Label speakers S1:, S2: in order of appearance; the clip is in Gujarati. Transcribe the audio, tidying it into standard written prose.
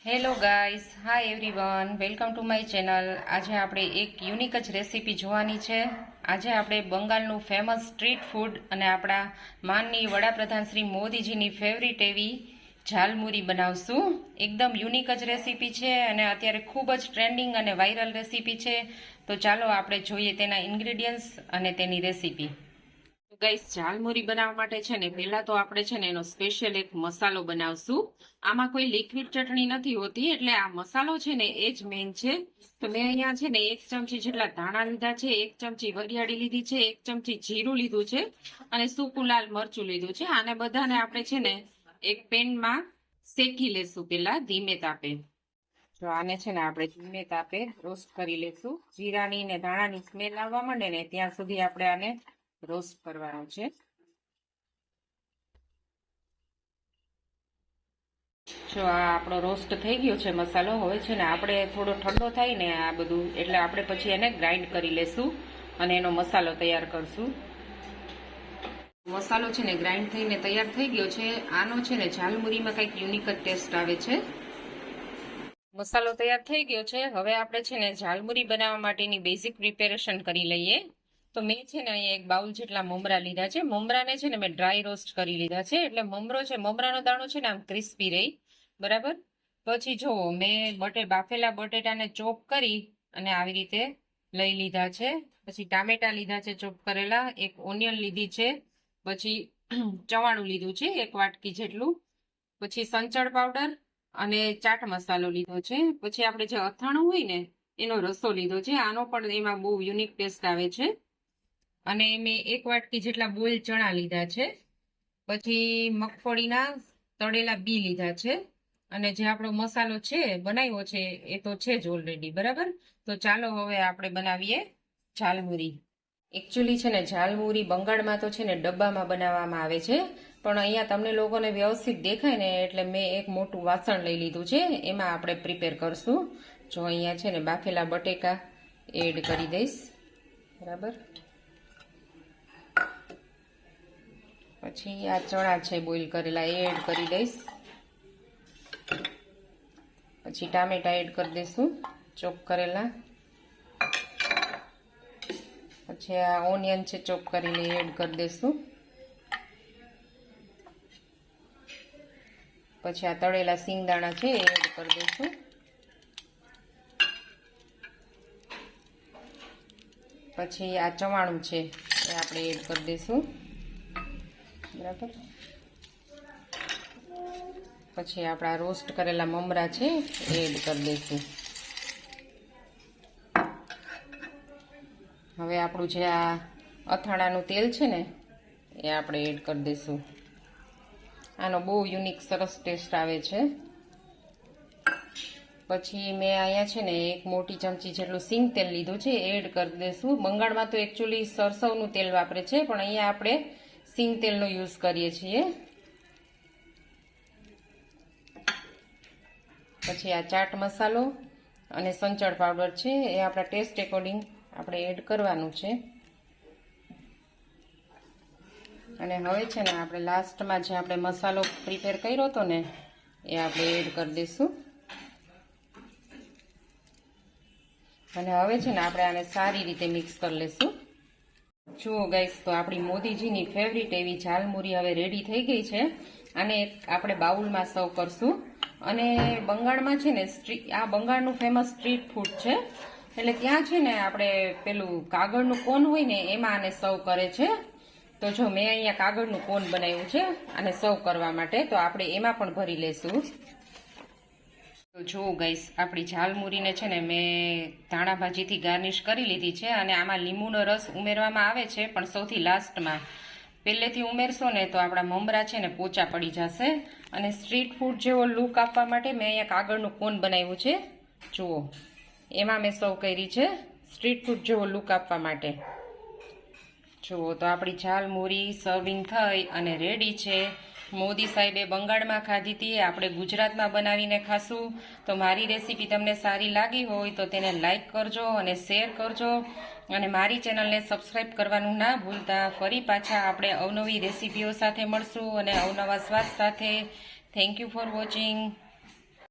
S1: Hello guys, hi everyone, welcome to my channel. આજે આપણે એક યુનિક જ રેસીપી જોવાની છે। આજે આપણે બંગાળનું ફેમસ સ્ટ્રીટ ફૂડ અને આપણા માનનીય વડાપ્રધાન શ્રી મોદીજીની ફેવરિટ એવી ઝાલમુરી બનાવશું। એકદમ યુનિક જ રેસીપી છે અને અત્યારે ખૂબ જ ટ્રેન્ડિંગ અને વાયરલ રેસીપી છે। તો ચાલો આપણે જોઈએ તેના ઇન્ગ્રેડિયન્ટ્સ અને તેની રેસીપી। ગાઈસ, ઝાલમુરી બનાવવા માટે છે ને પહેલા તો આપણે છે ને એનો સ્પેશિયલ એક મસાલો બનાવશું। આમાં કોઈ લિક્વિડ ચટણી નથી હોતી, એટલે આ મસાલો છે ને એ જ મેઇન છે। તો મેં અહીંયા છે ને 1 ચમચી જેટલા ધાણા લીધા છે, 1 ચમચી વરિયાળી લીધી છે, 1 ચમચી જીરું લીધું છે અને સૂકું લાલ મરચું લીધું છે। આને બધાને આપણે છે ને એક પેનમાં શેકી લેશું પેલા ધીમે તાપે। તો આને છે ને આપણે ધીમે તાપે રોસ્ટ કરી લેશું। જીરાની ને ધાણાની સ્મેલ આવવા માંડે ને ત્યાં સુધી આપણે આને રોસ્ટ કરવાનો છે। જો આ આપણો રોસ્ટ થઈ ગયો છે મસાલો। હવે છે ને આપણે થોડો ઠંડો થાય ને આ બધું, એટલે આપણે પછી એને ગ્રાઇન્ડ કરી લેશું અને એનો મસાલો તૈયાર કરશું। મસાલો છે ને ગ્રાઇન્ડ થઈને તૈયાર થઈ ગયો છે। આનો છે ને ઝાલમુરીમાં કંઈક યુનિક જ ટેસ્ટ આવે છે। મસાલો તૈયાર થઈ ગયો છે। હવે આપણે છે ને ઝાલમુરી બનાવવા માટેની બેઝિક પ્રિપેરેશન કરી લઈએ। તો મેં છે ને અહીંયા એક બાઉલ જેટલા મમરા લીધા છે। મમરાને છે ને મેં ડ્રાય રોસ્ટ કરી લીધા છે, એટલે મમરો છે, મમરાનો દાણો છે ને આમ ક્રિસ્પી રહી, બરાબર। પછી જુઓ, મેં બાફેલા બટેટાને ચોપ કરી અને આવી રીતે લઈ લીધા છે। પછી ટામેટા લીધા છે ચોપ કરેલા, એક ઓનિયન લીધી છે, પછી ચવાણું લીધું છે 1 વાટકી જેટલું, પછી સંચળ પાવડર અને ચાટ મસાલો લીધો છે। પછી આપણે જે અથાણું હોય ને એનો રસો લીધો છે। આનો પણ એમાં બહુ યુનિક ટેસ્ટ આવે છે। અને મેં 1 વાટકી જેટલા બોઇલ ચણા લીધા છે। પછી મગફળીના તળેલા બી લીધા છે। અને જે આપણો મસાલો છે બનાવ્યો છે એ તો છે જ ઓલરેડી, બરાબર। તો ચાલો હવે આપણે બનાવીએ ઝાલમુરી। એકચ્યુઅલી છે ને ઝાલમુરી બંગાળમાં તો છે ને ડબ્બામાં બનાવવામાં આવે છે, પણ અહીંયા તમને લોકોને વ્યવસ્થિત દેખાય ને એટલે મેં એક મોટું વાસણ લઈ લીધું છે, એમાં આપણે પ્રિપેર કરશું। જો અહીંયા છે ને બાફેલા બટેકા એડ કરી દઈશ, બરાબર। પછી આ ચણા છે બોઇલ કરેલા એ એડ કરી દઈશ। પછી ટામેટા એડ કરી દઈશું ચોપ કરેલા। પછી આ ઓનિયન છે ચોપ કરીને એડ કરી દઈશું। પછી આ તળેલા સિંગદાણા છે એ એડ કરી દઈશું। પછી આ ચવાણું છે એ આપણે એડ કરી દઈશું, બરાબર। પછી આપણા રોસ્ટ કરેલા મમરા છે એ એડ કરી દઈશું। હવે આપણું જે આ અથાણાનું તેલ છે ને એ આપણે એડ કરી દઈશું। આનો બહુ યુનિક સરસ ટેસ્ટ આવે છે। પછી મેં અહીંયા છે ને 1 મોટી ચમચી જેટલું સિંગ તેલ લીધું છે, એડ કરી દઈશું। બંગાળમાં તો એકચ્યુઅલી સરસવનું તેલ વાપરે છે, પણ અહીંયા આપણે સિંગ તેલનો યુઝ કરીએ છીએ। પછી આ ચાટ મસાલો અને સંચળ પાવડર છે એ આપણા ટેસ્ટ એકોર્ડિંગ આપણે એડ કરવાનું છે। અને હવે છે ને આપણે લાસ્ટમાં જે આપણે મસાલો પ્રિપેર કર્યો હતો ને એ આપણે એડ કરી દઈશું। અને હવે છે ને આપણે આને સારી રીતે મિક્સ કરી લઈશું। જુઓ ગાઈસ, તો આપણી મોદીજીની ફેવરિટ એવી ઝાલમુરી હવે રેડી થઈ ગઈ છે। આને આપણે બાઉલમાં સર્વ કરશું। અને બંગાળમાં છે ને આ બંગાળનું ફેમસ સ્ટ્રીટ ફૂડ છે, એટલે ત્યાં છે ને આપણે પેલું કાગળનું કોન હોય ને એમાં આને સર્વ કરે છે। તો જો મેં અહીંયા કાગળનું કોન બનાવ્યું છે આને સર્વ કરવા માટે, તો આપણે એમાં પણ ભરી લેશું। તો જુઓ ગાઈસ, આપણી ઝાલમુરીને છે ને મેં ધાણા ભાજીથી ગાર્નિશ કરી લીધી છે। અને આમાં લીંબુનો રસ ઉમેરવામાં આવે છે, પણ સૌથી લાસ્ટમાં। પહેલેથી ઉમેરશો ને તો આપણા મમરા છે ને પોચા પડી જશે। અને સ્ટ્રીટ ફૂડ જેવો લુક આપવા માટે મેં અહીંયા કાગળનું કોન બનાવ્યું છે, જુઓ એમાં મેં સર્વ કરી છે સ્ટ્રીટ ફૂડ જેવો લુક આપવા માટે। જુઓ, તો આપણી ઝાલમુરી સર્વિંગ થઈ અને રેડી છે। મોદી સાહેબે બંગાળમાં ખાધી હતી, આપણે ગુજરાતમાં બનાવીને ખાશું। તો મારી રેસીપી તમને સારી લાગી હોય તો તેને લાઈક કરજો અને શેર કરજો, અને મારી ચેનલને સબસ્ક્રાઈબ કરવાનું ના ભૂલતા। ફરી પાછા આપણે અવનવી રેસીપીઓ સાથે મળશું અને અવનવા સ્વાદ સાથે। Thank you for watching.